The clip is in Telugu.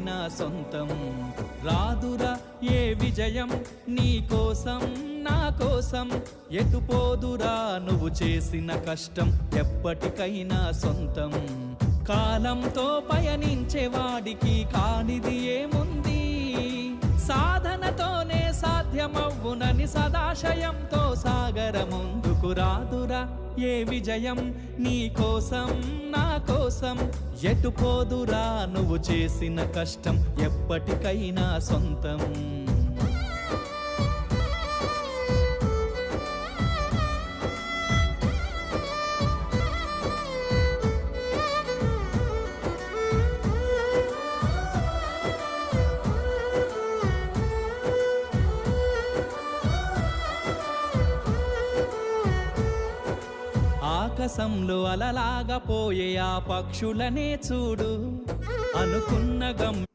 ఎప్పటికైనా సొంతం. రాదురా ఏ విజయం నీ కోసం నా కోసం, ఎటుపోదురా నువ్వు చేసిన కష్టం ఎప్పటికైనా సొంతం. కాలంతో పయనించేవాడికి కానిది ఏముంది, సాధనతోనే సాధ్యమవ్వునని సదాశయంతో సాగర ముందుకు. రాదురా ఏ విజయం నీ కోసం నా కోసం, ఎటుపోదురా నువ్వు చేసిన కష్టం ఎప్పటికైనా సొంతం. ఆకాశంలో అలలాగా పోయే ఆ పక్షులనే చూడు, అనుకున్న గమ్యం